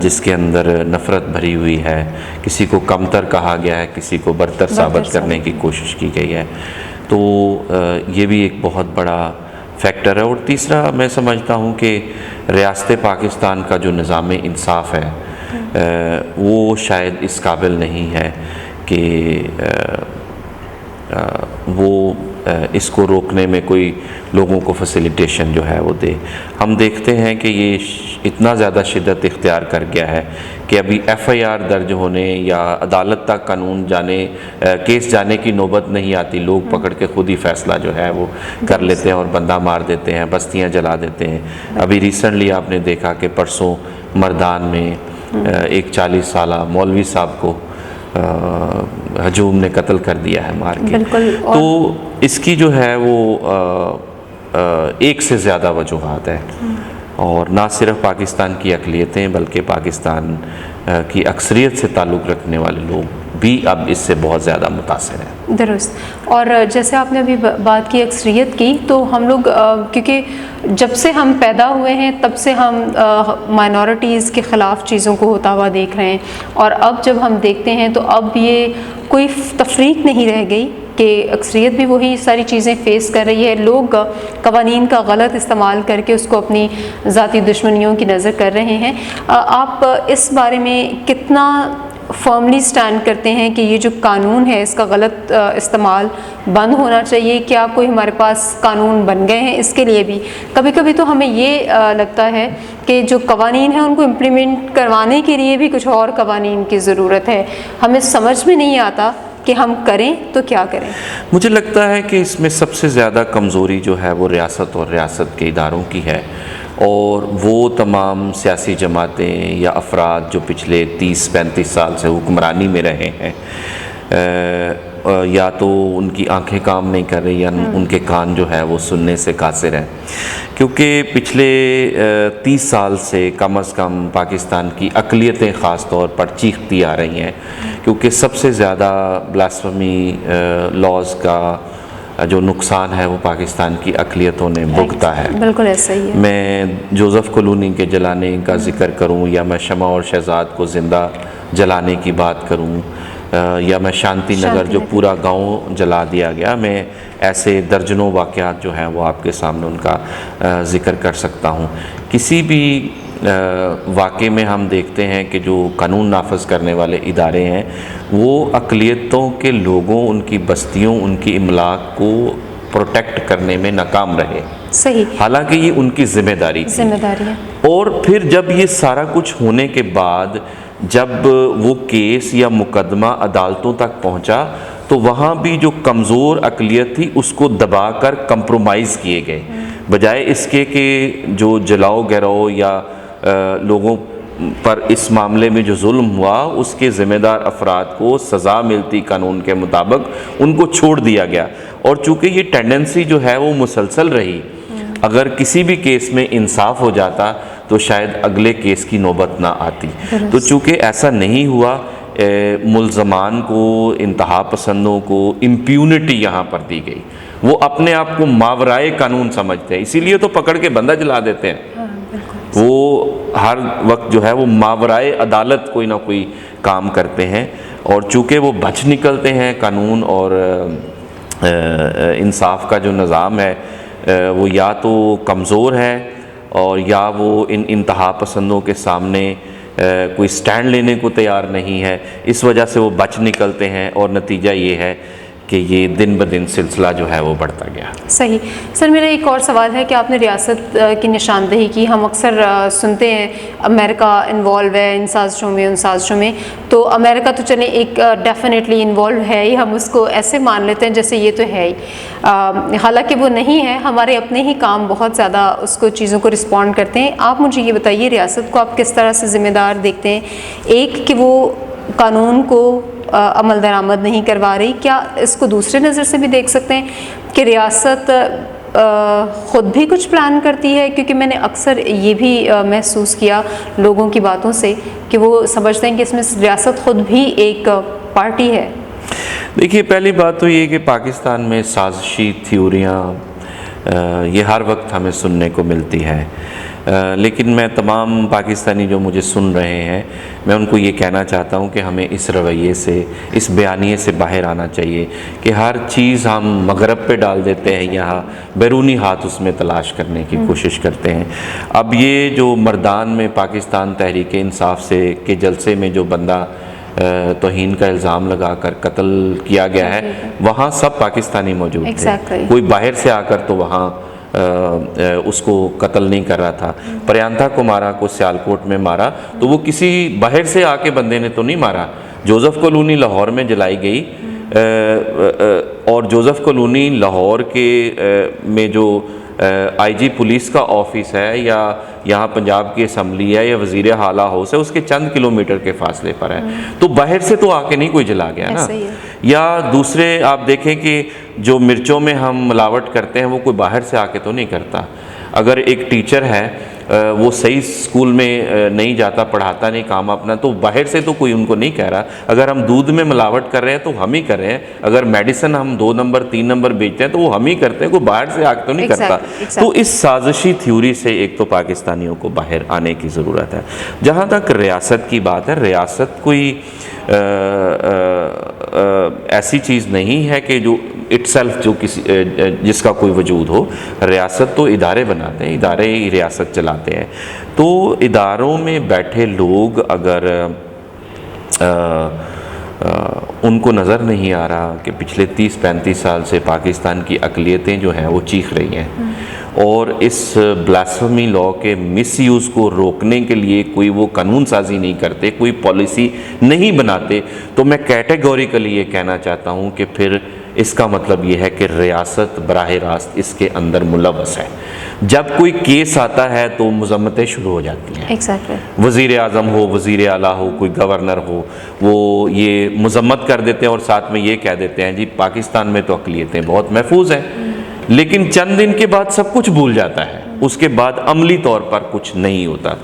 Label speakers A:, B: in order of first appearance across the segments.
A: جس کے اندر نفرت بھری ہوئی ہے، کسی کو کمتر کہا گیا ہے، کسی کو برتر ثابت کرنے کی کوشش کی گئی ہے، تو یہ بھی ایک بہت بڑا فیکٹر ہے۔ اور تیسرا میں سمجھتا ہوں کہ ریاست پاکستان کا جو نظام انصاف ہے وہ شاید اس قابل نہیں ہے کہ وہ اس کو روکنے میں کوئی لوگوں کو فیسیلیٹیشن جو ہے وہ دے۔ ہم دیکھتے ہیں کہ یہ اتنا زیادہ شدت اختیار کر گیا ہے کہ ابھی ایف آئی آر درج ہونے یا عدالت تک قانون کیس جانے کی نوبت نہیں آتی، لوگ پکڑ کے خود ہی فیصلہ جو ہے وہ کر لیتے ہیں اور بندہ مار دیتے ہیں، بستیاں جلا دیتے ہیں۔ ابھی ریسنٹلی آپ نے دیکھا کہ پرسوں مردان میں ایک 40 سالہ مولوی صاحب کو ہجوم نے قتل کر دیا ہے مار کے۔ تو اس کی جو ہے وہ ایک سے زیادہ وجوہات ہیں، اور نہ صرف پاکستان کی اقلیتیں بلکہ پاکستان کی اکثریت سے تعلق رکھنے والے لوگ بھی اب اس سے بہت زیادہ متاثر ہیں۔
B: درست۔ اور جیسے آپ نے ابھی بات کی اکثریت کی، تو ہم لوگ کیونکہ جب سے ہم پیدا ہوئے ہیں تب سے ہم مائنورٹیز کے خلاف چیزوں کو ہوتا ہوا دیکھ رہے ہیں، اور اب جب ہم دیکھتے ہیں تو اب یہ کوئی تفریق نہیں رہ گئی کہ اکثریت بھی وہی ساری چیزیں فیس کر رہی ہے۔ لوگ قوانین کا غلط استعمال کر کے اس کو اپنی ذاتی دشمنیوں کی نظر کر رہے ہیں۔ آپ اس بارے میں کتنا فرملی سٹینڈ کرتے ہیں کہ یہ جو قانون ہے اس کا غلط استعمال بند ہونا چاہیے؟ کیا کوئی ہمارے پاس قانون بن گئے ہیں اس کے لیے بھی؟ کبھی کبھی تو ہمیں یہ لگتا ہے کہ جو قوانین ہیں ان کو امپلیمنٹ کروانے کے لیے بھی کچھ اور قوانین کی ضرورت ہے، ہمیں سمجھ میں نہیں آتا کہ ہم کریں تو کیا کریں۔
A: مجھے لگتا ہے کہ اس میں سب سے زیادہ کمزوری جو ہے وہ ریاست اور ریاست کے اداروں کی ہے، اور وہ تمام سیاسی جماعتیں یا افراد جو پچھلے 30-35 سال سے حکمرانی میں رہے ہیں، یا تو ان کی آنکھیں کام نہیں کر رہی یا ان کے کان جو ہے وہ سننے سے قاصر ہیں، کیونکہ پچھلے 30 سال سے کم از کم پاکستان کی اقلیتیں خاص طور پر چیختی آ رہی ہیں، کیونکہ سب سے زیادہ بلاسفمی لاز کا جو نقصان ہے وہ پاکستان کی اقلیتوں نے بھگتا ہے۔
B: بالکل ایسا ہی ہے۔ میں
A: جوزف کلونی کے جلانے کا ذکر کروں، یا میں شمع اور شہزاد کو زندہ جلانے کی بات کروں، یا میں شانتی نگر جو پورا گاؤں جلا دیا گیا، میں ایسے درجنوں واقعات جو ہیں وہ آپ کے سامنے ان کا ذکر کر سکتا ہوں۔ کسی بھی واقعے میں ہم دیکھتے ہیں کہ جو قانون نافذ کرنے والے ادارے ہیں وہ اقلیتوں کے لوگوں، ان کی بستیوں، ان کی املاک کو پروٹیکٹ کرنے میں ناکام رہے۔
B: صحیح۔
A: حالانکہ یہ ان کی ذمہ داری تھی۔
B: ذمہ داری ہے۔ اور
A: پھر جب یہ سارا کچھ ہونے کے بعد جب وہ کیس یا مقدمہ عدالتوں تک پہنچا تو وہاں بھی جو کمزور اقلیت تھی اس کو دبا کر کمپرومائز کیے گئے، بجائے اس کے کہ جو جلاؤ گراؤ یا لوگوں پر اس معاملے میں جو ظلم ہوا اس کے ذمہ دار افراد کو سزا ملتی قانون کے مطابق، ان کو چھوڑ دیا گیا۔ اور چونکہ یہ ٹینڈنسی جو ہے وہ مسلسل رہی، اگر کسی بھی کیس میں انصاف ہو جاتا تو شاید اگلے کیس کی نوبت نہ آتی، تو چونکہ ایسا نہیں ہوا، ملزمان کو، انتہا پسندوں کو امپیونٹی یہاں پر دی گئی، وہ اپنے آپ کو ماورائے قانون سمجھتے ہیں، اسی لیے تو پکڑ کے بندہ جلا دیتے ہیں۔ وہ ہر وقت جو ہے وہ ماورائے عدالت کوئی نہ کوئی کام کرتے ہیں، اور چونکہ وہ بچ نکلتے ہیں، قانون اور انصاف کا جو نظام ہے وہ یا تو کمزور ہے اور یا وہ ان انتہا پسندوں کے سامنے کوئی سٹینڈ لینے کو تیار نہیں ہے، اس وجہ سے وہ بچ نکلتے ہیں، اور نتیجہ یہ ہے کہ یہ دن بدن سلسلہ جو ہے وہ بڑھتا گیا۔
B: صحیح۔ سر میرا ایک اور سوال ہے کہ آپ نے ریاست کی نشاندہی کی، ہم اکثر سنتے ہیں امریکہ انوالو ہے ان سازشوں میں، ان سازشوں میں، تو امریکہ تو چلیں ایک ڈیفینیٹلی انوالو ہے ہی، ہم اس کو ایسے مان لیتے ہیں جیسے یہ تو ہے ہی، حالانکہ وہ نہیں ہے، ہمارے اپنے ہی کام بہت زیادہ اس کو چیزوں کو رسپونڈ کرتے ہیں۔ آپ مجھے یہ بتائیے ریاست کو آپ کس طرح سے ذمہ دار دیکھتے ہیں؟ ایک کہ وہ قانون کو عمل درآمد نہیں کروا رہی، کیا اس کو دوسرے نظر سے بھی دیکھ سکتے ہیں کہ ریاست خود بھی کچھ پلان کرتی ہے؟ کیونکہ میں نے اکثر یہ بھی محسوس کیا لوگوں کی باتوں سے کہ وہ سمجھتے ہیں کہ اس میں ریاست خود بھی ایک پارٹی ہے۔
A: دیکھیے، پہلی بات تو یہ کہ پاکستان میں سازشی تھیوریاں یہ ہر وقت ہمیں سننے کو ملتی ہے، لیکن میں تمام پاکستانی جو مجھے سن رہے ہیں میں ان کو یہ کہنا چاہتا ہوں کہ ہمیں اس رویے سے، اس بیانیے سے باہر آنا چاہیے کہ ہر چیز ہم مغرب پہ ڈال دیتے ہیں، یہاں بیرونی ہاتھ اس میں تلاش کرنے کی کوشش کرتے ہیں۔ اب یہ جو مردان میں پاکستان تحریک انصاف سے کے جلسے میں جو بندہ توہین کا الزام لگا کر قتل کیا گیا ہے، وہاں سب پاکستانی موجود تھے، کوئی باہر سے آ کر تو وہاں اس کو قتل نہیں کر رہا تھا۔ پریانتا کو مارا، کو سیالکوٹ میں مارا تو وہ کسی باہر سے آ کے بندے نے تو نہیں مارا۔ جوزف کالونی لاہور میں جلائی گئی، اور جوزف کالونی لاہور کے میں جو آئی جی پولیس کا آفس ہے یا یہاں پنجاب کی اسمبلی ہے یا وزیر اعلیٰ ہاؤس ہے، اس کے چند کلومیٹر کے فاصلے پر ہے، تو باہر سے تو آ کے نہیں کوئی جلا گیا نا۔ یا دوسرے آپ دیکھیں کہ جو مرچوں میں ہم ملاوٹ کرتے ہیں وہ کوئی باہر سے آ کے تو نہیں کرتا۔ اگر ایک ٹیچر ہے وہ صحیح اسکول میں نہیں جاتا، پڑھاتا نہیں کام اپنا، تو باہر سے تو کوئی ان کو نہیں کہہ رہا۔ اگر ہم دودھ میں ملاوٹ کر رہے ہیں تو ہم ہی کر رہے ہیں، اگر میڈیسن ہم 2 نمبر 3 نمبر بیچتے ہیں تو وہ ہم ہی کرتے ہیں، کوئی باہر سے آ کے تو نہیں کرتا۔ تو اس سازشی تھیوری سے ایک تو پاکستانیوں کو باہر آنے کی ضرورت ہے۔ جہاں تک ریاست کی بات ہے، ریاست کوئی ایسی چیز نہیں ہے کہ جو اٹ سیلف جو کسی جس کا کوئی وجود ہو۔ ریاست تو ادارے بناتے ہیں، ادارے ہی ریاست چلاتے ہیں۔ تو اداروں میں بیٹھے لوگ اگر ان کو نظر نہیں آ رہا کہ پچھلے 30-35 سال سے پاکستان کی اقلیتیں جو ہیں وہ چیخ رہی ہیں، اور اس بلاسفمی لاء کے مس یوز کو روکنے کے لیے کوئی وہ قانون سازی نہیں کرتے، کوئی پالیسی نہیں بناتے، تو میں کیٹیگوریکلی یہ کہنا چاہتا ہوں کہ پھر اس کا مطلب یہ ہے کہ ریاست براہ راست اس کے اندر ملوث ہے۔ جب کوئی کیس آتا ہے تو مذمتیں شروع ہو جاتی ہیں۔ وزیر اعظم ہو، وزیر اعلیٰ ہو، کوئی گورنر ہو، وہ یہ مذمت کر دیتے ہیں اور ساتھ میں یہ کہہ دیتے ہیں جی پاکستان میں تو اقلیتیں بہت محفوظ ہیں، لیکن چند دن کے بعد سب کچھ بھول جاتا ہے، اس کے بعد عملی طور پر کچھ نہیں ہوتا۔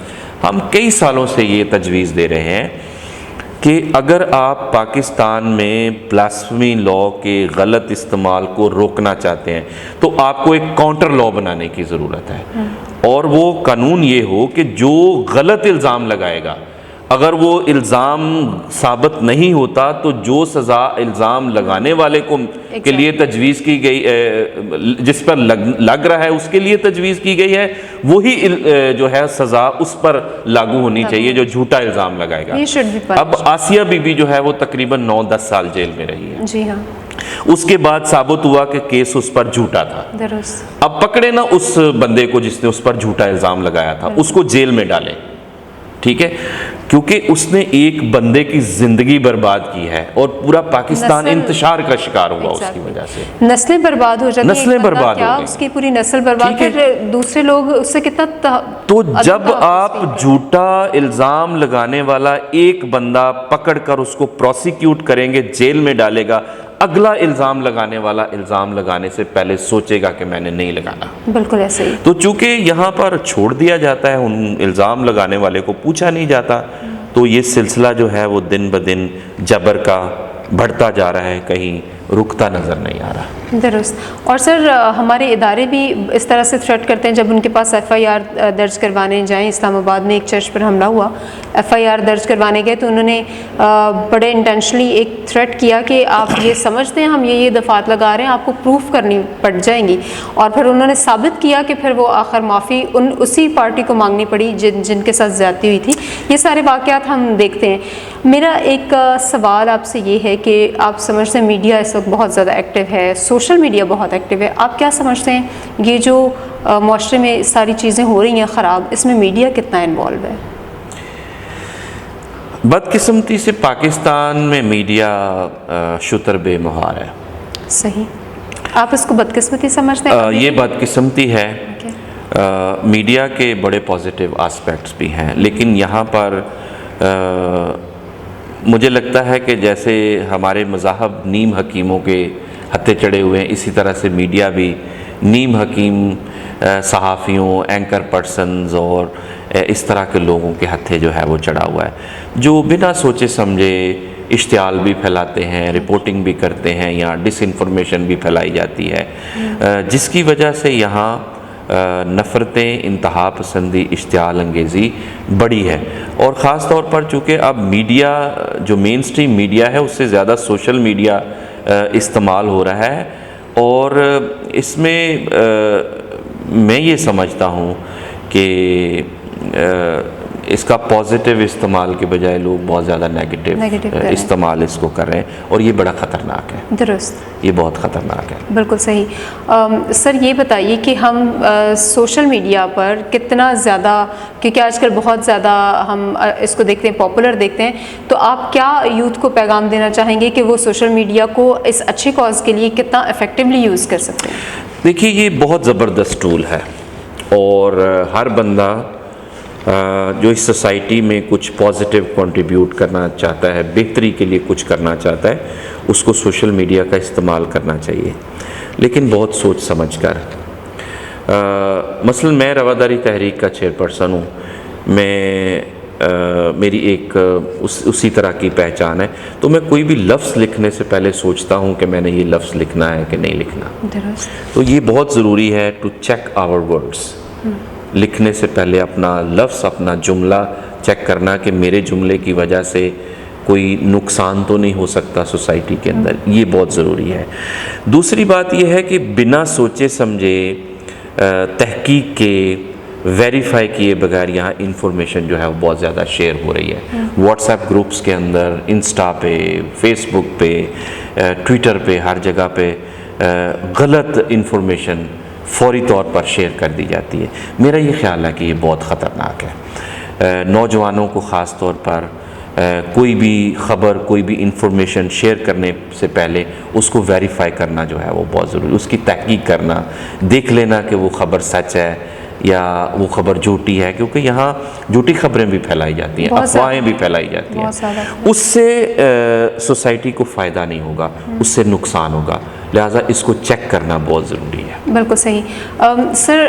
A: ہم کئی سالوں سے یہ تجویز دے رہے ہیں کہ اگر آپ پاکستان میں بلاسفمی لاء کے غلط استعمال کو روکنا چاہتے ہیں تو آپ کو ایک کاؤنٹر لاء بنانے کی ضرورت ہے، اور وہ قانون یہ ہو کہ جو غلط الزام لگائے گا، اگر وہ الزام ثابت نہیں ہوتا تو جو سزا الزام لگانے والے کو کے لیے تجویز کی گئی، جس پر لگ رہا ہے اس کے لیے تجویز کی گئی ہے، وہی جو ہے سزا اس پر لاگو ہونی چاہیے جو جھوٹا الزام لگائے گا۔ اب آسیہ بی بی جو ہے وہ تقریباً 9-10 سال جیل میں رہی ہے، جی ہاں، اس کے بعد ثابت ہوا کہ کیس اس پر جھوٹا تھا۔ اب پکڑے نا اس بندے کو جس نے اس پر جھوٹا الزام لگایا تھا، اس کو جیل میں ڈالے، ٹھیک ہے، کیونکہ اس نے ایک بندے کی زندگی برباد کی ہے اور پورا پاکستان انتشار کا شکار ہوا اس کی وجہ سے،
B: نسلیں برباد ہو جاتی ہیں،
A: نسلیں برباد ہو گئی،
B: اس کی پوری نسل برباد، پھر دوسرے لوگ اس سے کتنا۔
A: تو جب آپ جھوٹا الزام لگانے والا ایک بندہ پکڑ کر اس کو پروسیکیوٹ کریں گے، جیل میں ڈالے گا، اگلا الزام لگانے والا الزام لگانے سے پہلے سوچے گا کہ میں نے نہیں لگانا۔
B: بالکل ایسے ہی۔
A: تو چونکہ یہاں پر چھوڑ دیا جاتا ہے، ان الزام لگانے والے کو پوچھا نہیں جاتا، تو یہ سلسلہ جو ہے وہ دن بدن جبر کا بڑھتا جا رہا ہے، کہیں رکتا نظر نہیں آ رہا۔
B: درست۔ اور سر ہمارے ادارے بھی اس طرح سے تھریٹ کرتے ہیں، جب ان کے پاس FIR درج کروانے جائیں، اسلام آباد میں ایک چرچ پر حملہ ہوا، FIR درج کروانے گئے تو انہوں نے بڑے انٹینشنلی ایک تھریٹ کیا کہ آپ یہ سمجھتے ہیں ہم یہ دفعات لگا رہے ہیں، آپ کو پروف کرنی پڑ جائیں گی، اور پھر انہوں نے ثابت کیا کہ پھر وہ آخر معافی اسی پارٹی کو مانگنی پڑی جن کے ساتھ زیادتی ہوئی تھی۔ یہ سارے واقعات ہم دیکھتے ہیں۔ میرا ایک سوال آپ سے یہ ہے کہ آپ سمجھتے ہیں میڈیا اس وقت بہت زیادہ ایکٹیو ہے، سوشل میڈیا بہت ایکٹیو ہے، آپ کیا سمجھتے ہیں یہ جو معاشرے میں ساری چیزیں ہو رہی ہیں خراب، اس میں میڈیا کتنا انوالو ہے؟
A: بدقسمتی سے پاکستان میں میڈیا شتر بے مہار ہے۔
B: صحیح، آپ اس کو بدقسمتی سمجھتے ہیں؟
A: یہ بدقسمتی ہے۔ میڈیا کے بڑے پازیٹیو آسپیکٹس بھی ہیں، لیکن یہاں پر مجھے لگتا ہے کہ جیسے ہمارے مذاہب نیم حکیموں کے ہتھے چڑھے ہوئے ہیں، اسی طرح سے میڈیا بھی نیم حکیم صحافیوں، اینکر پرسنز اور اس طرح کے لوگوں کے ہتھے جو ہے وہ چڑھا ہوا ہے، جو بنا سوچے سمجھے اشتعال بھی پھیلاتے ہیں، رپورٹنگ بھی کرتے ہیں، یا ڈس انفارمیشن بھی پھیلائی جاتی ہے، جس کی وجہ سے یہاں نفرتیں، انتہا پسندی، اشتعال انگیزی بڑی ہے، اور خاص طور پر چونکہ اب میڈیا جو مین اسٹریم میڈیا ہے اس سے زیادہ سوشل میڈیا استعمال ہو رہا ہے، اور اس میں میں یہ سمجھتا ہوں کہ اس کا پازیٹیو استعمال کے بجائے لوگ بہت زیادہ نیگیٹو استعمال اس کو کر رہے ہیں، اور یہ بڑا خطرناک ہے۔
B: درست،
A: یہ بہت خطرناک ہے۔
B: بالکل صحیح۔ سر یہ بتائیے کہ ہم سوشل میڈیا پر کتنا زیادہ، کیونکہ آج کل بہت زیادہ ہم اس کو دیکھتے ہیں، پاپولر دیکھتے ہیں، تو آپ کیا یوتھ کو پیغام دینا چاہیں گے کہ وہ سوشل میڈیا کو اس اچھے کاز کے لیے کتنا افیکٹولی یوز کر سکتے ہیں؟
A: دیکھیے یہ بہت زبردست ٹول ہے، اور ہر بندہ جو اس سوسائٹی میں کچھ پازیٹیو کنٹریبیوٹ کرنا چاہتا ہے، بہتری کے لیے کچھ کرنا چاہتا ہے، اس کو سوشل میڈیا کا استعمال کرنا چاہیے، لیکن بہت سوچ سمجھ کر۔ مثلا میں رواداری تحریک کا چیئرپرسن ہوں، میری ایک اسی طرح کی پہچان ہے، تو میں کوئی بھی لفظ لکھنے سے پہلے سوچتا ہوں کہ میں نے یہ لفظ لکھنا ہے کہ نہیں لکھنا۔ تو یہ بہت ضروری ہے ٹو چیک آور ورڈس، لکھنے سے پہلے اپنا لفظ، اپنا جملہ چیک کرنا کہ میرے جملے کی وجہ سے کوئی نقصان تو نہیں ہو سکتا سوسائٹی کے اندر، یہ بہت ضروری ہے۔ دوسری بات یہ ہے کہ بنا سوچے سمجھے، تحقیق کے، ویریفائی کیے بغیر یہاں انفارمیشن جو ہے وہ بہت زیادہ شیئر ہو رہی ہے، واٹس ایپ گروپس کے اندر، انسٹا پہ، فیس بک پہ، ٹویٹر پہ، ہر جگہ پہ غلط انفارمیشن فوری طور پر شیئر کر دی جاتی ہے۔ میرا یہ خیال ہے کہ یہ بہت خطرناک ہے۔ نوجوانوں کو خاص طور پر کوئی بھی خبر، کوئی بھی انفارمیشن شیئر کرنے سے پہلے اس کو ویریفائی کرنا جو ہے وہ بہت ضروری، اس کی تحقیق کرنا، دیکھ لینا کہ وہ خبر سچ ہے یا وہ خبر جھوٹی ہے، کیونکہ یہاں جھوٹی خبریں بھی پھیلائی جاتی ہیں، افواہیں بھی پھیلائی جاتی ہیں، اس سے سوسائٹی کو فائدہ نہیں ہوگا، اس سے نقصان ہوگا، لہٰذا اس کو چیک کرنا بہت ضروری ہے۔
B: بالکل صحیح۔ سر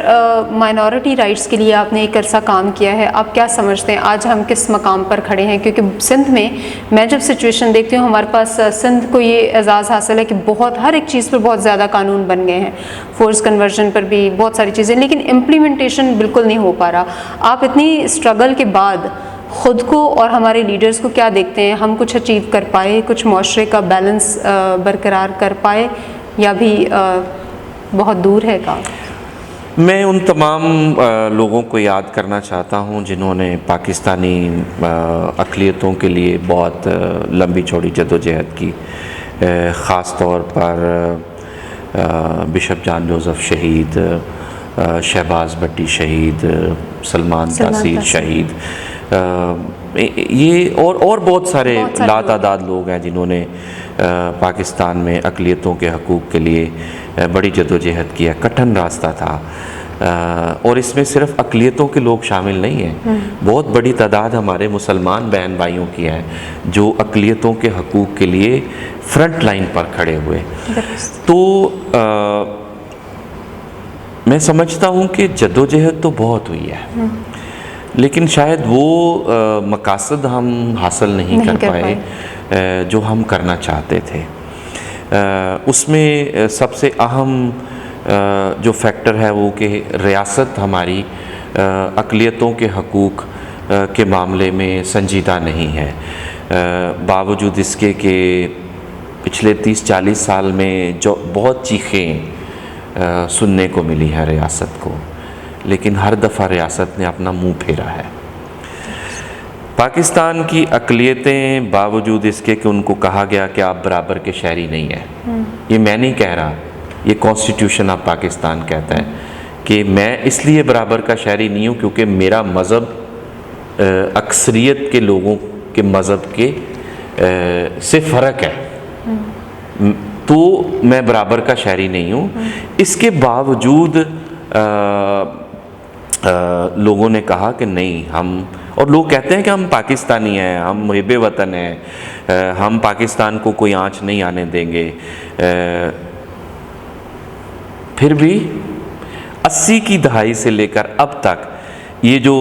B: مائنورٹی رائٹس کے لیے آپ نے ایک عرصہ کام کیا ہے، آپ کیا سمجھتے ہیں آج ہم کس مقام پر کھڑے ہیں؟ کیونکہ سندھ میں جب سچویشن دیکھتی ہوں، ہمارے پاس سندھ کو یہ اعزاز حاصل ہے کہ بہت ہر ایک چیز پر بہت زیادہ قانون بن گئے ہیں، فورس کنورژن پر بھی بہت ساری چیزیں، لیکن امپلیمنٹیشن بالکل نہیں ہو پا رہا۔ آپ اتنی اسٹرگل کے بعد خود کو اور ہمارے لیڈرز کو کیا دیکھتے ہیں؟ ہم کچھ اچیو کر پائے، کچھ معاشرے کا بیلنس برقرار کر پائے، یا بھی بہت دور ہے کام؟
A: میں ان تمام لوگوں کو یاد کرنا چاہتا ہوں جنہوں نے پاکستانی اقلیتوں کے لیے بہت لمبی چوڑی جدوجہد کی، خاص طور پر بشپ جان جوزف شہید، شہباز بٹی شہید، سلمان تاثیر شہید، یہ اور بہت سارے لاتعداد لوگ ہیں جنہوں نے پاکستان میں اقلیتوں کے حقوق کے لیے بڑی جدوجہد کی ہے۔ کٹھن راستہ تھا، اور اس میں صرف اقلیتوں کے لوگ شامل نہیں ہیں، بہت بڑی تعداد ہمارے مسلمان بہن بھائیوں کی ہے جو اقلیتوں کے حقوق کے لیے فرنٹ لائن پر کھڑے ہوئے۔ تو میں سمجھتا ہوں کہ جدوجہد تو بہت ہوئی ہے، لیکن شاید وہ مقاصد ہم حاصل نہیں کر پائے جو ہم کرنا چاہتے تھے۔ اس میں سب سے اہم جو فیکٹر ہے وہ کہ ریاست ہماری اقلیتوں کے حقوق کے معاملے میں سنجیدہ نہیں ہے، باوجود اس کے کہ پچھلے 30-40 سال میں جو بہت چیخیں سننے کو ملی ہے ریاست کو، لیکن ہر دفعہ ریاست نے اپنا منہ پھیرا ہے۔ پاکستان کی اقلیتیں باوجود اس کے کہ ان کو کہا گیا کہ آپ برابر کے شہری نہیں ہیں، یہ میں نہیں کہہ رہا، یہ کانسٹیٹیوشن آف پاکستان کہتا ہے کہ میں اس لیے برابر کا شہری نہیں ہوں کیونکہ میرا مذہب اکثریت کے لوگوں کے مذہب کے سے فرق ہے، تو میں برابر کا شہری نہیں ہوں۔ اس کے باوجود لوگوں نے کہا کہ نہیں، ہم، اور لوگ کہتے ہیں کہ ہم پاکستانی ہیں، ہم محب وطن ہیں، ہم پاکستان کو کوئی آنچ نہیں آنے دیں گے، پھر بھی 80 کی دہائی سے لے کر اب تک یہ جو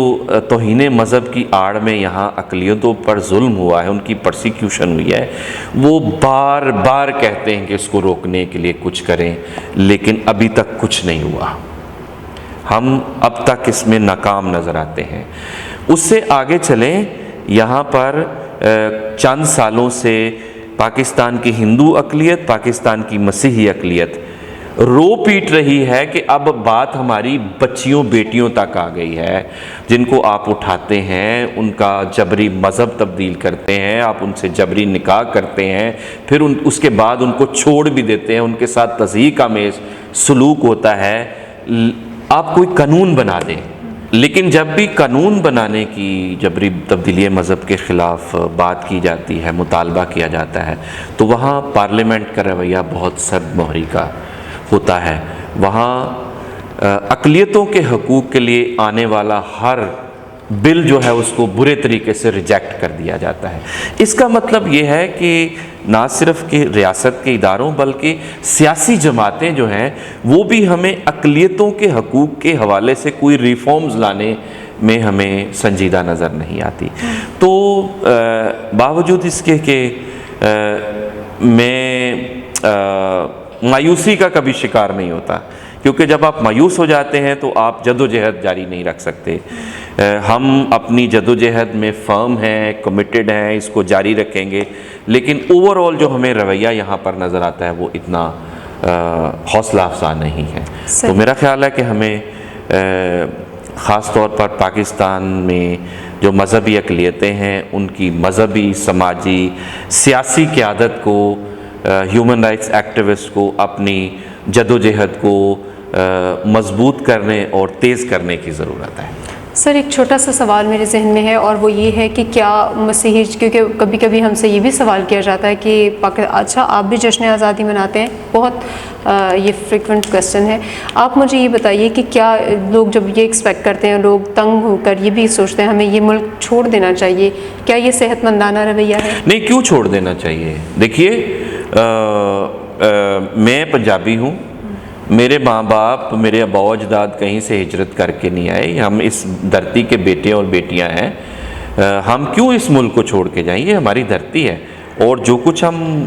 A: توہین مذہب کی آڑ میں یہاں اقلیتوں پر ظلم ہوا ہے، ان کی پرسیکیوشن ہوئی ہے، وہ بار بار کہتے ہیں کہ اس کو روکنے کے لیے کچھ کریں، لیکن ابھی تک کچھ نہیں ہوا۔ ہم اب تک اس میں ناکام نظر آتے ہیں۔ اس سے آگے چلیں، یہاں پر چند سالوں سے پاکستان کی ہندو اقلیت، پاکستان کی مسیحی اقلیت رو پیٹ رہی ہے کہ اب بات ہماری بچیوں بیٹیوں تک آ گئی ہے، جن کو آپ اٹھاتے ہیں، ان کا جبری مذہب تبدیل کرتے ہیں، آپ ان سے جبری نکاح کرتے ہیں، پھر اس کے بعد ان کو چھوڑ بھی دیتے ہیں، ان کے ساتھ تضحیک آمیز سلوک ہوتا ہے۔ آپ کوئی قانون بنا دیں، لیکن جب بھی قانون بنانے کی جبری تبدیلی مذہب کے خلاف بات کی جاتی ہے، مطالبہ کیا جاتا ہے، تو وہاں پارلیمنٹ کا رویہ بہت سرد مہری کا ہوتا ہے۔ وہاں اقلیتوں کے حقوق کے لیے آنے والا ہر بل جو ہے اس کو برے طریقے سے ریجیکٹ کر دیا جاتا ہے۔ اس کا مطلب یہ ہے کہ نہ صرف کہ ریاست کے اداروں بلکہ سیاسی جماعتیں جو ہیں وہ بھی ہمیں اقلیتوں کے حقوق کے حوالے سے کوئی ریفارمز لانے میں ہمیں سنجیدہ نظر نہیں آتی۔ تو باوجود اس کے کہ میں مایوسی کا کبھی شکار نہیں ہوتا، کیونکہ جب آپ مایوس ہو جاتے ہیں تو آپ جد و جہد جاری نہیں رکھ سکتے۔ ہم اپنی جد و جہد میں فرم ہیں، کمیٹڈ ہیں، اس کو جاری رکھیں گے، لیکن اوور آل جو ہمیں رویہ یہاں پر نظر آتا ہے وہ اتنا حوصلہ افزا نہیں ہے۔ تو میرا خیال ہے کہ ہمیں خاص طور پر پاکستان میں جو مذہبی اقلیتیں ہیں ان کی مذہبی، سماجی، سیاسی قیادت کو، ہیومن رائٹس ایکٹیوسٹ کو اپنی جد و جہد کو مضبوط کرنے اور تیز کرنے کی ضرورت ہے۔
B: سر ایک چھوٹا سا سوال میرے ذہن میں ہے، اور وہ یہ ہے کہ کیا مسیحی، کیونکہ کبھی کبھی ہم سے یہ بھی سوال کیا جاتا ہے کہ اچھا آپ بھی جشن آزادی مناتے ہیں، بہت یہ فریکوینٹ کویسچن ہے، آپ مجھے یہ بتائیے کہ کیا لوگ جب یہ ایکسپیکٹ کرتے ہیں، لوگ تنگ ہو کر یہ بھی سوچتے ہیں ہمیں یہ ملک چھوڑ دینا چاہیے، کیا یہ صحت مندانہ رویہ ہے؟
A: نہیں، کیوں چھوڑ دینا چاہیے؟ دیکھیے، میں پنجابی ہوں، میرے ماں باپ، میرے آباء و اجداد کہیں سے ہجرت کر کے نہیں آئے، ہم اس دھرتی کے بیٹے اور بیٹیاں ہیں، ہم کیوں اس ملک کو چھوڑ کے جائیں؟ یہ ہماری دھرتی ہے، اور جو کچھ ہم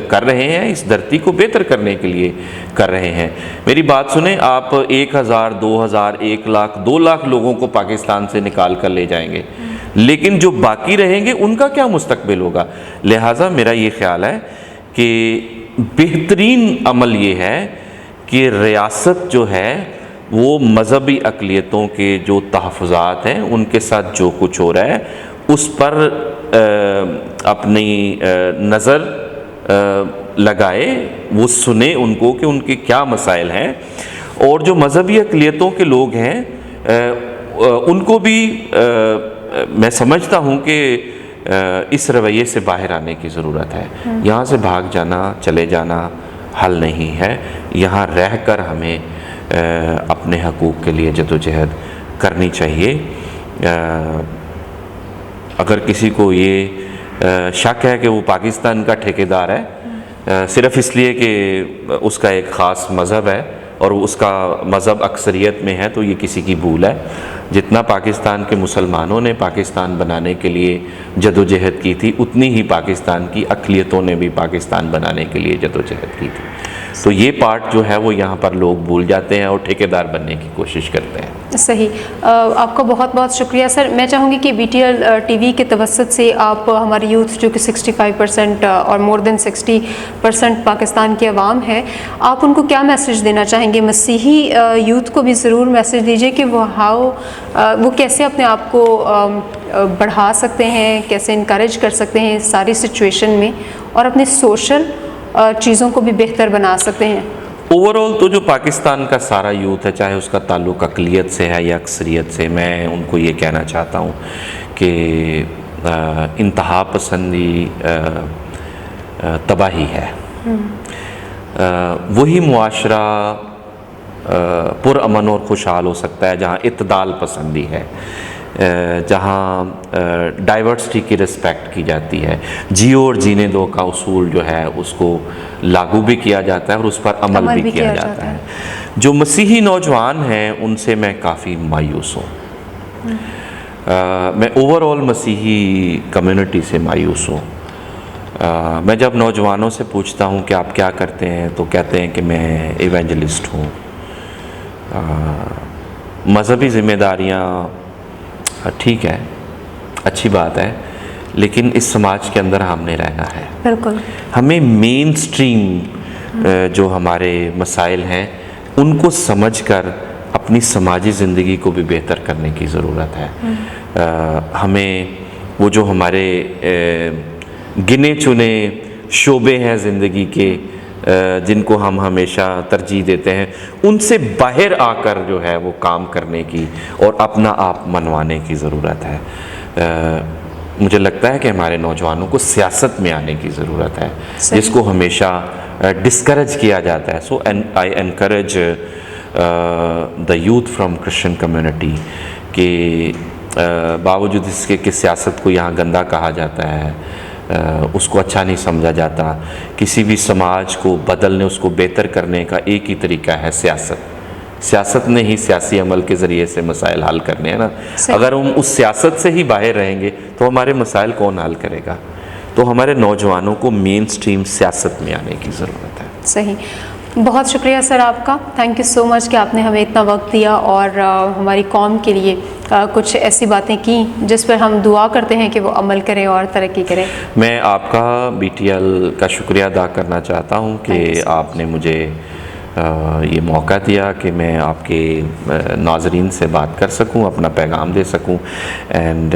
A: کر رہے ہیں اس دھرتی کو بہتر کرنے کے لیے کر رہے ہیں۔ میری بات سنیں، آپ 1000، 2000، 1 لاکھ، 2 لاکھ لوگوں کو پاکستان سے نکال کر لے جائیں گے، لیکن جو باقی رہیں گے ان کا کیا مستقبل ہوگا؟ لہٰذا میرا یہ خیال ہے کہ بہترین عمل یہ ہے کہ ریاست جو ہے وہ مذہبی اقلیتوں کے جو تحفظات ہیں ان کے ساتھ جو کچھ ہو رہا ہے اس پر اپنی نظر لگائے، وہ سنے ان کو کہ ان کے کیا مسائل ہیں، اور جو مذہبی اقلیتوں کے لوگ ہیں ان کو بھی میں سمجھتا ہوں کہ اس رویے سے باہر آنے کی ضرورت ہے۔ یہاں سے بھاگ جانا، چلے جانا حل نہیں ہے، یہاں رہ کر ہمیں اپنے حقوق کے لیے جد و جہد کرنی چاہیے۔ اگر کسی کو یہ شک ہے کہ وہ پاکستان کا ٹھیکیدار ہے صرف اس لیے کہ اس کا ایک خاص مذہب ہے اور اس کا مذہب اکثریت میں ہے، تو یہ کسی کی بھول ہے۔ جتنا پاکستان کے مسلمانوں نے پاکستان بنانے کے لیے جد و جہد کی تھی، اتنی ہی پاکستان کی اقلیتوں نے بھی پاکستان بنانے کے لیے جد و جہد کی تھی۔ تو یہ پارٹ جو ہے وہ یہاں پر لوگ بھول جاتے ہیں اور ٹھیکیدار بننے کی کوشش کرتے ہیں۔
B: صحیح، آپ کا بہت بہت شکریہ سر۔ میں چاہوں گی کہ B T L T V کے توسط سے آپ ہماری یوتھ جو کہ 65% اور مور دین 60% پاکستان کی عوام ہے، آپ ان کو کیا میسیج دینا چاہیں گے؟ مسیحی یوتھ کو بھی ضرور میسیج دیجیے کہ وہ کیسے اپنے آپ کو بڑھا سکتے ہیں، کیسے انکریج کر سکتے ہیں ساری سچویشن میں، اور اپنے سوشل چیزوں کو بھی بہتر بنا سکتے ہیں۔
A: اوور آل تو جو پاکستان کا سارا یوتھ ہے، چاہے اس کا تعلق اقلیت سے ہے یا اکثریت سے، میں ان کو یہ کہنا چاہتا ہوں کہ انتہا پسندی تباہی ہے۔ وہی معاشرہ پرامن اور خوشحال ہو سکتا ہے جہاں اعتدال پسندی ہے، جہاں ڈائیورسٹی کی رسپیکٹ کی جاتی ہے، جیو اور جینے دو کا اصول جو ہے اس کو لاگو بھی کیا جاتا ہے اور اس پر عمل بھی کیا جاتا ہے۔ جو مسیحی نوجوان ہیں ان سے میں کافی مایوس ہوں، میں اوور آل مسیحی کمیونٹی سے مایوس ہوں۔ میں جب نوجوانوں سے پوچھتا ہوں کہ آپ کیا کرتے ہیں تو کہتے ہیں کہ میں ایونجلسٹ ہوں، مذہبی ذمہ داریاں ٹھیک ہے، اچھی بات ہے، لیکن اس سماج کے اندر ہم نے رہنا ہے.
B: بالکل.
A: ہمیں مین سٹریم جو ہمارے مسائل ہیں ان کو سمجھ کر اپنی سماجی زندگی کو بھی بہتر کرنے کی ضرورت ہے. ہمیں وہ جو ہمارے گنے چنے شعبے ہیں زندگی کے جن کو ہم ہمیشہ ترجیح دیتے ہیں، ان سے باہر آ کر جو ہے وہ کام کرنے کی اور اپنا آپ منوانے کی ضرورت ہے. مجھے لگتا ہے کہ ہمارے نوجوانوں کو سیاست میں آنے کی ضرورت ہے، جس کو ہمیشہ ڈسکریج کیا جاتا ہے. So I encourage the youth from Christian community کہ باوجود اس کے کہ سیاست کو یہاں گندا کہا جاتا ہے، اس کو اچھا نہیں سمجھا جاتا، کسی بھی سماج کو بدلنے، اس کو بہتر کرنے کا ایک ہی طریقہ ہے سیاست نے ہی سیاسی عمل کے ذریعے سے مسائل حل کرنے ہیں نا. اگر ہم اس سیاست سے ہی باہر رہیں گے تو ہمارے مسائل کون حل کرے گا؟ تو ہمارے نوجوانوں کو مین سٹریم سیاست میں آنے کی ضرورت ہے.
B: صحیح. بہت شکریہ سر آپ کا، تھینک یو سو مچ کہ آپ نے ہمیں اتنا وقت دیا اور ہماری قوم کے لیے کچھ ایسی باتیں کی جس پر ہم دعا کرتے ہیں کہ وہ عمل کریں اور ترقی کریں.
A: میں آپ کا BTL کا شکریہ ادا کرنا چاہتا ہوں کہ آپ نے مجھے یہ موقع دیا کہ میں آپ کے ناظرین سے بات کر سکوں، اپنا پیغام دے سکوں. And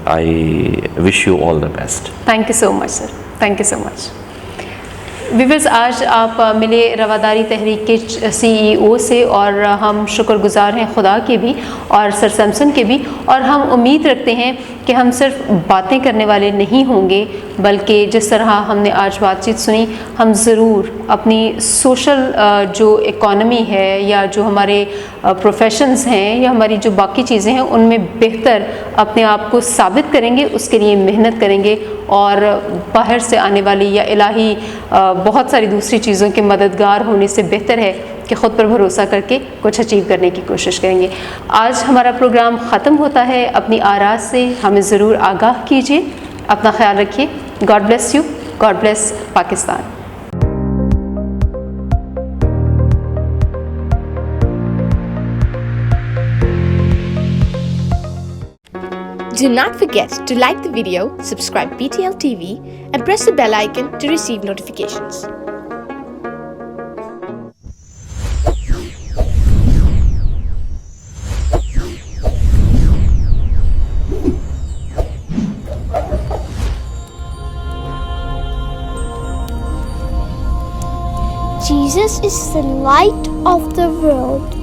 A: I wish you all the best.
B: Thank you so much sir, thank you so much. Viewers, آج آپ ملے رواداری تحریک کے CEO سے، اور ہم شکر گزار ہیں خدا کے بھی اور سر سیمسن کے بھی، اور ہم امید رکھتے ہیں کہ ہم صرف باتیں کرنے والے نہیں ہوں گے، بلکہ جس طرح ہم نے آج بات چیت سنی، ہم ضرور اپنی سوشل جو اکانومی ہے یا جو ہمارے پروفیشنز ہیں یا ہماری جو باقی چیزیں ہیں ان میں بہتر اپنے آپ کو ثابت کریں گے، اس کے لیے محنت کریں گے، اور باہر سے آنے والی یا الہی بہت ساری دوسری چیزوں کے مددگار ہونے سے بہتر ہے کہ خود پر بھروسہ کر کے کچھ اچیو کرنے کی کوشش کریں گے. آج ہمارا پروگرام ختم ہوتا ہے. اپنی آراء سے ہمیں ضرور آگاہ کیجیے. اپنا خیال رکھیے. God bless you. God bless Pakistan.
C: Do not forget to like the video, subscribe BTL TV, and press the bell icon to receive notifications.
D: Jesus is the light of the world.